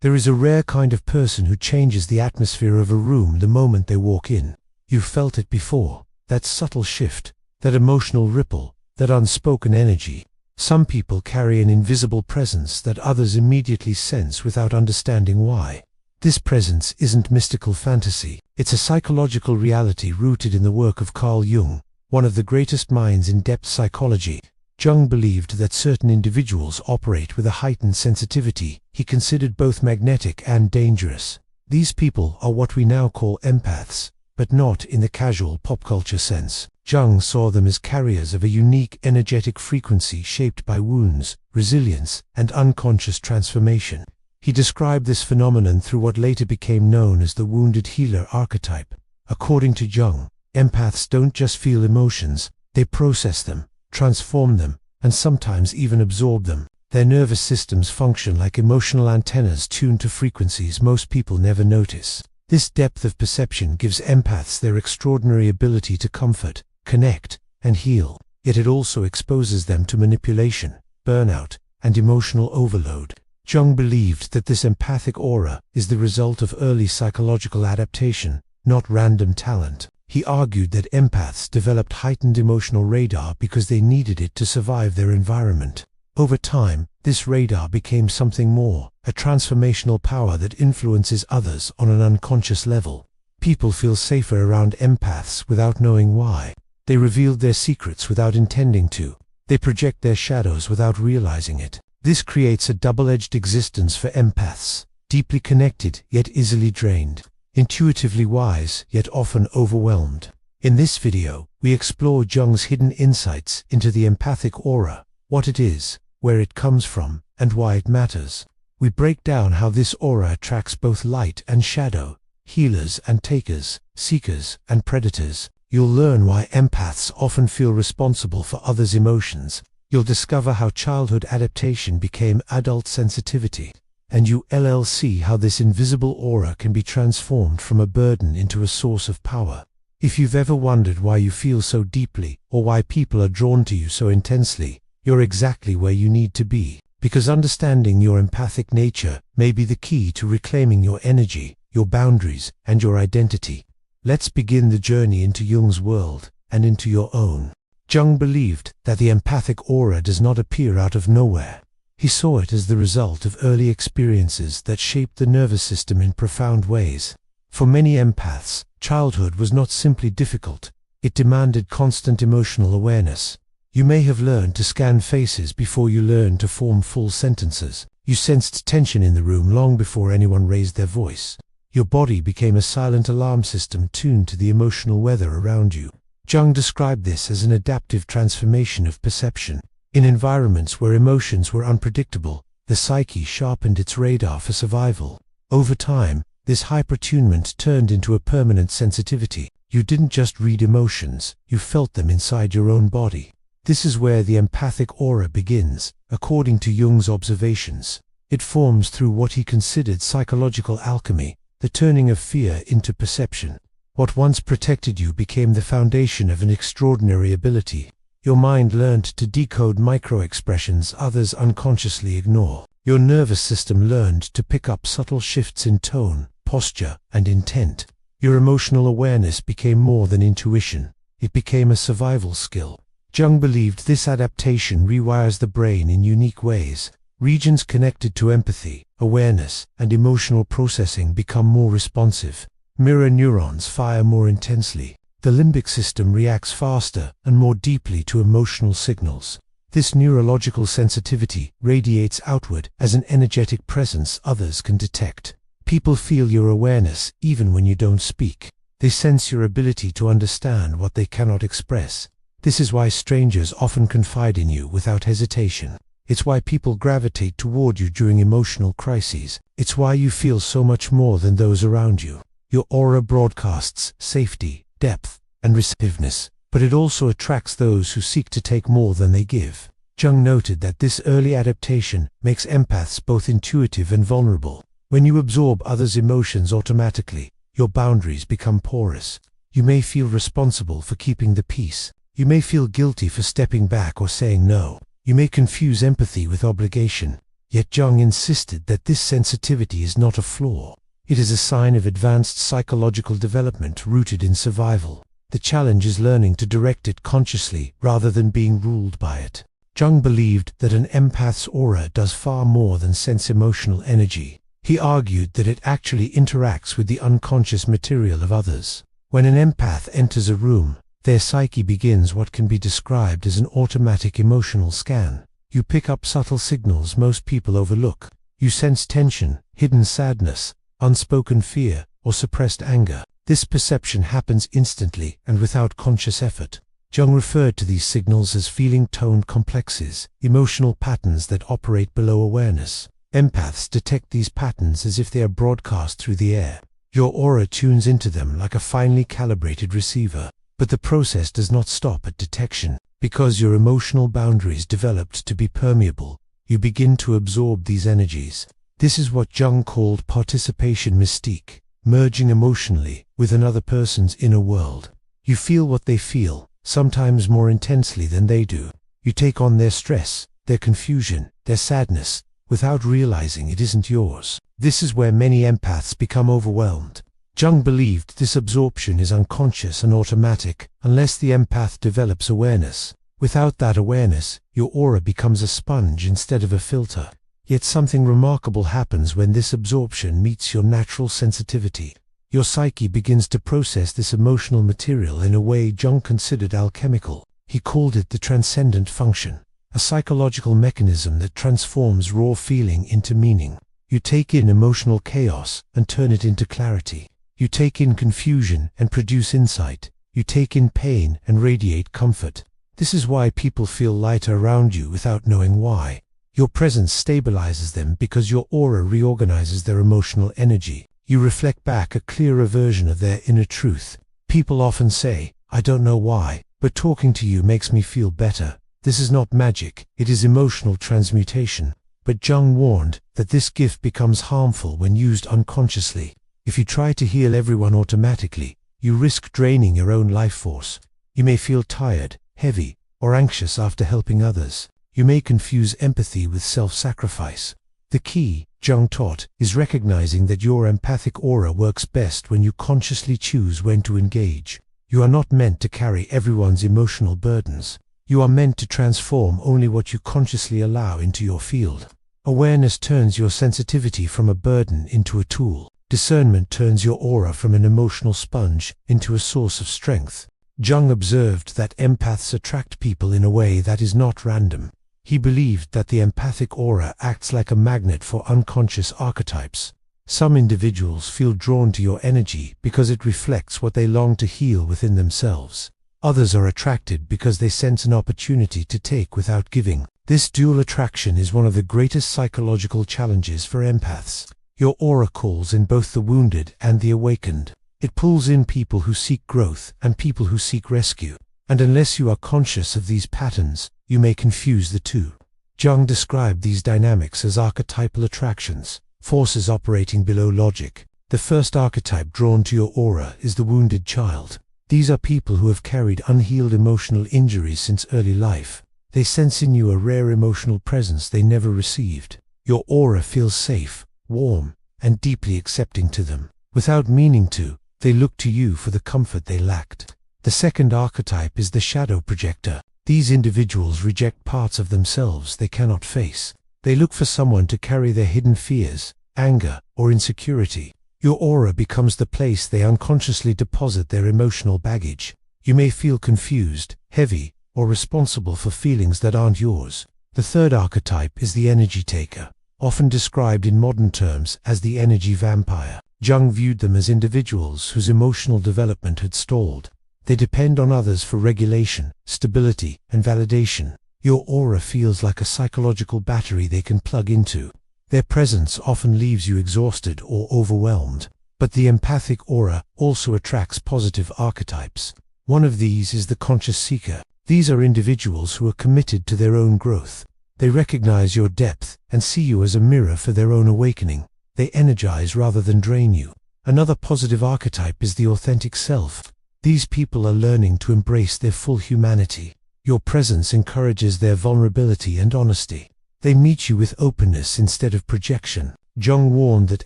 There is a rare kind of person who changes the atmosphere of a room the moment they walk in. You've felt it before, that subtle shift, that emotional ripple, that unspoken energy. Some people carry an invisible presence that others immediately sense without understanding why. This presence isn't mystical fantasy, it's a psychological reality rooted in the work of Carl Jung, one of the greatest minds in depth psychology. Jung believed that certain individuals operate with a heightened sensitivity he considered both magnetic and dangerous. These people are what we now call empaths, but not in the casual pop culture sense. Jung saw them as carriers of a unique energetic frequency shaped by wounds, resilience, and unconscious transformation. He described this phenomenon through what later became known as the wounded healer archetype. According to Jung, empaths don't just feel emotions, they process them, transform them, and sometimes even absorb them. Their nervous systems function like emotional antennas tuned to frequencies most people never notice. This depth of perception gives empaths their extraordinary ability to comfort, connect, and heal, yet it also exposes them to manipulation, burnout, and emotional overload. Jung believed that this empathic aura is the result of early psychological adaptation, not random talent. He argued that empaths developed heightened emotional radar because they needed it to survive their environment. Over time, this radar became something more, a transformational power that influences others on an unconscious level. People feel safer around empaths without knowing why. They reveal their secrets without intending to. They project their shadows without realizing it. This creates a double-edged existence for empaths, deeply connected yet easily drained, intuitively wise yet often overwhelmed. In this video, we explore Jung's hidden insights into the empathic aura, what it is, where it comes from, and why it matters. We break down how this aura attracts both light and shadow, healers and takers, seekers and predators. You'll learn why empaths often feel responsible for others' emotions. You'll discover how childhood adaptation became adult sensitivity. And you'll see how this invisible aura can be transformed from a burden into a source of power. If you've ever wondered why you feel so deeply, or why people are drawn to you so intensely, you're exactly where you need to be. Because understanding your empathic nature may be the key to reclaiming your energy, your boundaries, and your identity. Let's begin the journey into Jung's world, and into your own. Jung believed that the empathic aura does not appear out of nowhere. He saw it as the result of early experiences that shaped the nervous system in profound ways. For many empaths, childhood was not simply difficult, it demanded constant emotional awareness. You may have learned to scan faces before you learned to form full sentences. You sensed tension in the room long before anyone raised their voice. Your body became a silent alarm system tuned to the emotional weather around you. Jung described this as an adaptive transformation of perception. In environments where emotions were unpredictable, the psyche sharpened its radar for survival. Over time, this hyper-attunement turned into a permanent sensitivity. You didn't just read emotions, you felt them inside your own body. This is where the empathic aura begins, according to Jung's observations. It forms through what he considered psychological alchemy, the turning of fear into perception. What once protected you became the foundation of an extraordinary ability. Your mind learned to decode micro-expressions others unconsciously ignore. Your nervous system learned to pick up subtle shifts in tone, posture, and intent. Your emotional awareness became more than intuition. It became a survival skill. Jung believed this adaptation rewires the brain in unique ways. Regions connected to empathy, awareness, and emotional processing become more responsive. Mirror neurons fire more intensely. The limbic system reacts faster and more deeply to emotional signals. This neurological sensitivity radiates outward as an energetic presence others can detect. People feel your awareness even when you don't speak. They sense your ability to understand what they cannot express. This is why strangers often confide in you without hesitation. It's why people gravitate toward you during emotional crises. It's why you feel so much more than those around you. Your aura broadcasts safety, depth, and receptiveness, but it also attracts those who seek to take more than they give. Jung noted that this early adaptation makes empaths both intuitive and vulnerable. When you absorb others' emotions automatically, your boundaries become porous. You may feel responsible for keeping the peace. You may feel guilty for stepping back or saying no. You may confuse empathy with obligation. Yet Jung insisted that this sensitivity is not a flaw. It is a sign of advanced psychological development rooted in survival. The challenge is learning to direct it consciously rather than being ruled by it. Jung believed that an empath's aura does far more than sense emotional energy. He argued that it actually interacts with the unconscious material of others. When an empath enters a room, their psyche begins what can be described as an automatic emotional scan. You pick up subtle signals most people overlook. You sense tension, hidden sadness, unspoken fear, or suppressed anger. This perception happens instantly and without conscious effort. Jung referred to these signals as feeling tone complexes, emotional patterns that operate below awareness. Empaths detect these patterns as if they are broadcast through the air. Your aura tunes into them like a finely calibrated receiver. But the process does not stop at detection. Because your emotional boundaries developed to be permeable, you begin to absorb these energies. This is what Jung called participation mystique, merging emotionally with another person's inner world. You feel what they feel, sometimes more intensely than they do. You take on their stress, their confusion, their sadness, without realizing it isn't yours. This is where many empaths become overwhelmed. Jung believed this absorption is unconscious and automatic unless the empath develops awareness. Without that awareness, your aura becomes a sponge instead of a filter. Yet something remarkable happens when this absorption meets your natural sensitivity. Your psyche begins to process this emotional material in a way Jung considered alchemical. He called it the transcendent function, a psychological mechanism that transforms raw feeling into meaning. You take in emotional chaos and turn it into clarity. You take in confusion and produce insight. You take in pain and radiate comfort. This is why people feel lighter around you without knowing why. Your presence stabilizes them because your aura reorganizes their emotional energy. You reflect back a clearer version of their inner truth. People often say, "I don't know why, but talking to you makes me feel better." This is not magic, it is emotional transmutation. But Jung warned that this gift becomes harmful when used unconsciously. If you try to heal everyone automatically, you risk draining your own life force. You may feel tired, heavy, or anxious after helping others. You may confuse empathy with self-sacrifice. The key, Jung taught, is recognizing that your empathic aura works best when you consciously choose when to engage. You are not meant to carry everyone's emotional burdens. You are meant to transform only what you consciously allow into your field. Awareness turns your sensitivity from a burden into a tool. Discernment turns your aura from an emotional sponge into a source of strength. Jung observed that empaths attract people in a way that is not random. He believed that the empathic aura acts like a magnet for unconscious archetypes. Some individuals feel drawn to your energy because it reflects what they long to heal within themselves. Others are attracted because they sense an opportunity to take without giving. This dual attraction is one of the greatest psychological challenges for empaths. Your aura calls in both the wounded and the awakened. It pulls in people who seek growth and people who seek rescue. And unless you are conscious of these patterns, you may confuse the two. Jung described these dynamics as archetypal attractions, forces operating below logic. The first archetype drawn to your aura is the wounded child. These are people who have carried unhealed emotional injuries since early life. They sense in you a rare emotional presence they never received. Your aura feels safe, warm, and deeply accepting to them. Without meaning to, they look to you for the comfort they lacked. The second archetype is the shadow projector. These individuals reject parts of themselves they cannot face. They look for someone to carry their hidden fears, anger, or insecurity. Your aura becomes the place they unconsciously deposit their emotional baggage. You may feel confused, heavy, or responsible for feelings that aren't yours. The third archetype is the energy taker, often described in modern terms as the energy vampire. Jung viewed them as individuals whose emotional development had stalled. They depend on others for regulation, stability, and validation. Your aura feels like a psychological battery they can plug into. Their presence often leaves you exhausted or overwhelmed. But the empathic aura also attracts positive archetypes. One of these is the conscious seeker. These are individuals who are committed to their own growth. They recognize your depth and see you as a mirror for their own awakening. They energize rather than drain you. Another positive archetype is the authentic self. These people are learning to embrace their full humanity. Your presence encourages their vulnerability and honesty. They meet you with openness instead of projection. Jung warned that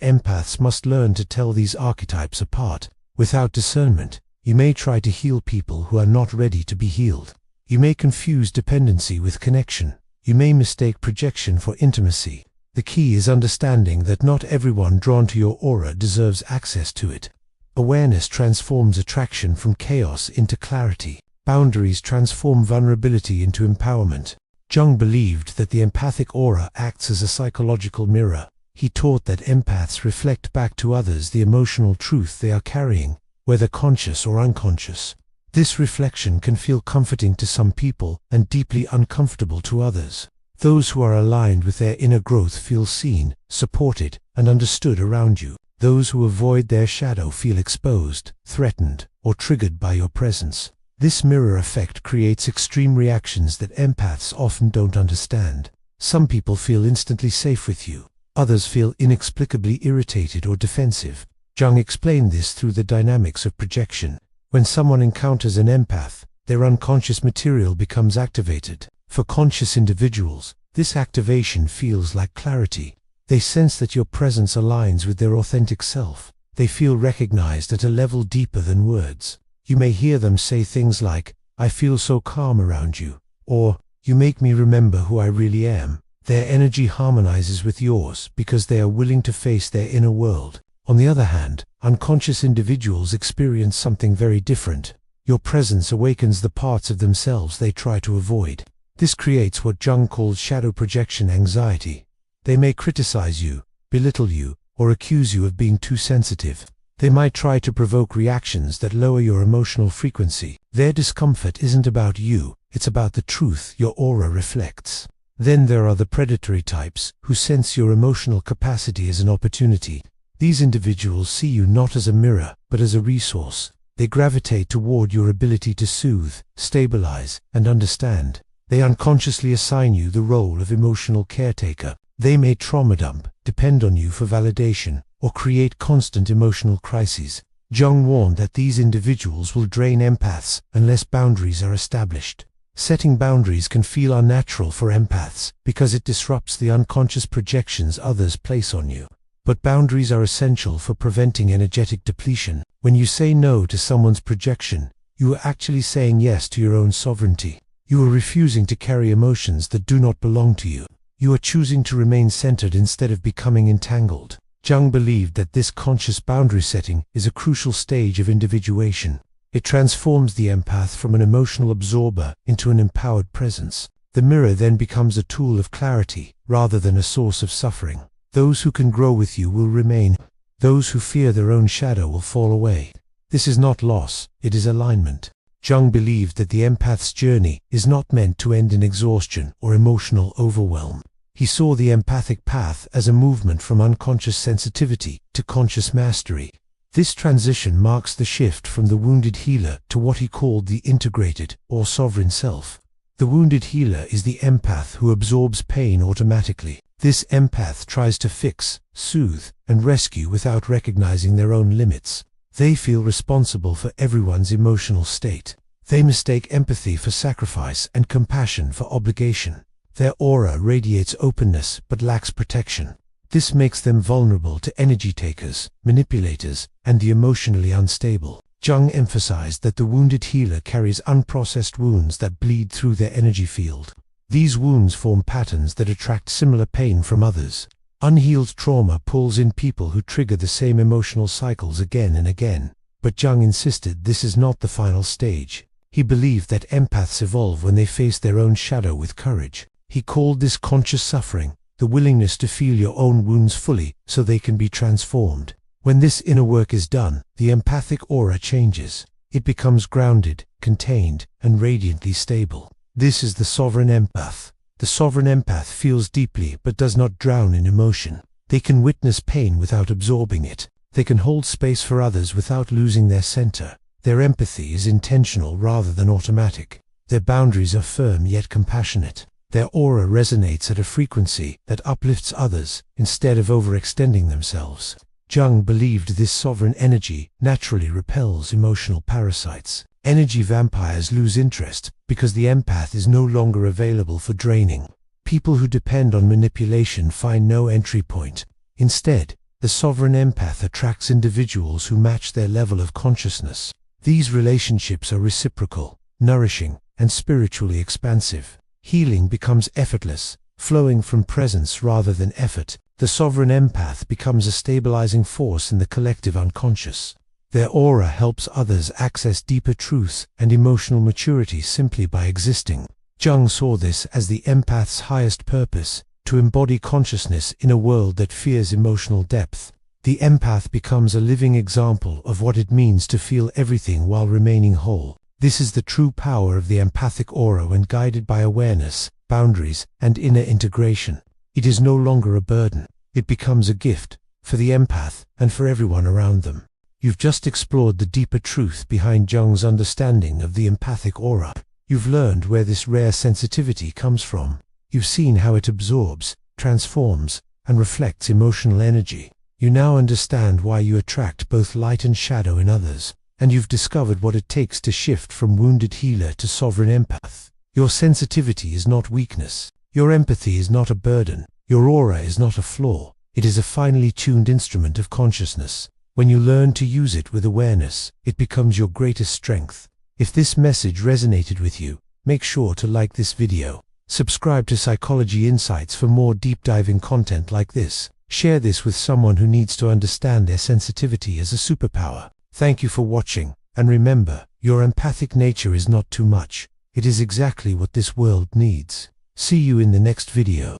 empaths must learn to tell these archetypes apart. Without discernment, you may try to heal people who are not ready to be healed. You may confuse dependency with connection. You may mistake projection for intimacy. The key is understanding that not everyone drawn to your aura deserves access to it. Awareness transforms attraction from chaos into clarity. Boundaries transform vulnerability into empowerment. Jung believed that the empathic aura acts as a psychological mirror. He taught that empaths reflect back to others the emotional truth they are carrying, whether conscious or unconscious. This reflection can feel comforting to some people and deeply uncomfortable to others. Those who are aligned with their inner growth feel seen, supported, and understood around you. Those who avoid their shadow feel exposed, threatened, or triggered by your presence. This mirror effect creates extreme reactions that empaths often don't understand. Some people feel instantly safe with you. Others feel inexplicably irritated or defensive. Jung explained this through the dynamics of projection. When someone encounters an empath, their unconscious material becomes activated. For conscious individuals, this activation feels like clarity. They sense that your presence aligns with their authentic self. They feel recognized at a level deeper than words. You may hear them say things like, "I feel so calm around you," or "You make me remember who I really am." Their energy harmonizes with yours because they are willing to face their inner world. On the other hand, unconscious individuals experience something very different. Your presence awakens the parts of themselves they try to avoid. This creates what Jung called shadow projection anxiety. They may criticize you, belittle you, or accuse you of being too sensitive. They might try to provoke reactions that lower your emotional frequency. Their discomfort isn't about you, it's about the truth your aura reflects. Then there are the predatory types, who sense your emotional capacity as an opportunity. These individuals see you not as a mirror, but as a resource. They gravitate toward your ability to soothe, stabilize, and understand. They unconsciously assign you the role of emotional caretaker. They may trauma dump, depend on you for validation, or create constant emotional crises. Jung warned that these individuals will drain empaths unless boundaries are established. Setting boundaries can feel unnatural for empaths because it disrupts the unconscious projections others place on you. But boundaries are essential for preventing energetic depletion. When you say no to someone's projection, you are actually saying yes to your own sovereignty. You are refusing to carry emotions that do not belong to you. You are choosing to remain centered instead of becoming entangled. Jung believed that this conscious boundary setting is a crucial stage of individuation. It transforms the empath from an emotional absorber into an empowered presence. The mirror then becomes a tool of clarity, rather than a source of suffering. Those who can grow with you will remain. Those who fear their own shadow will fall away. This is not loss, it is alignment. Jung believed that the empath's journey is not meant to end in exhaustion or emotional overwhelm. He saw the empathic path as a movement from unconscious sensitivity to conscious mastery. This transition marks the shift from the wounded healer to what he called the integrated or sovereign self. The wounded healer is the empath who absorbs pain automatically. This empath tries to fix, soothe, and rescue without recognizing their own limits. They feel responsible for everyone's emotional state. They mistake empathy for sacrifice and compassion for obligation. Their aura radiates openness but lacks protection. This makes them vulnerable to energy takers, manipulators, and the emotionally unstable. Jung emphasized that the wounded healer carries unprocessed wounds that bleed through their energy field. These wounds form patterns that attract similar pain from others. Unhealed trauma pulls in people who trigger the same emotional cycles again and again. But Jung insisted this is not the final stage. He believed that empaths evolve when they face their own shadow with courage. He called this conscious suffering, the willingness to feel your own wounds fully so they can be transformed. When this inner work is done, the empathic aura changes. It becomes grounded, contained, and radiantly stable. This is the sovereign empath. The sovereign empath feels deeply but does not drown in emotion. They can witness pain without absorbing it. They can hold space for others without losing their center. Their empathy is intentional rather than automatic. Their boundaries are firm yet compassionate. Their aura resonates at a frequency that uplifts others instead of overextending themselves. Jung believed this sovereign energy naturally repels emotional parasites. Energy vampires lose interest because the empath is no longer available for draining. People who depend on manipulation find no entry point. Instead, the sovereign empath attracts individuals who match their level of consciousness. These relationships are reciprocal, nourishing, and spiritually expansive. Healing becomes effortless, flowing from presence rather than effort. The sovereign empath becomes a stabilizing force in the collective unconscious. Their aura helps others access deeper truths and emotional maturity simply by existing. Jung saw this as the empath's highest purpose, to embody consciousness in a world that fears emotional depth. The empath becomes a living example of what it means to feel everything while remaining whole. This is the true power of the empathic aura when guided by awareness, boundaries, and inner integration. It is no longer a burden. It becomes a gift, for the empath and for everyone around them. You've just explored the deeper truth behind Jung's understanding of the empathic aura. You've learned where this rare sensitivity comes from. You've seen how it absorbs, transforms, and reflects emotional energy. You now understand why you attract both light and shadow in others, and you've discovered what it takes to shift from wounded healer to sovereign empath. Your sensitivity is not weakness. Your empathy is not a burden. Your aura is not a flaw. It is a finely tuned instrument of consciousness. When you learn to use it with awareness, it becomes your greatest strength. If this message resonated with you, make sure to like this video. Subscribe to Psychology Insights for more deep-diving content like this. Share this with someone who needs to understand their sensitivity as a superpower. Thank you for watching, and remember, your empathic nature is not too much. It is exactly what this world needs. See you in the next video.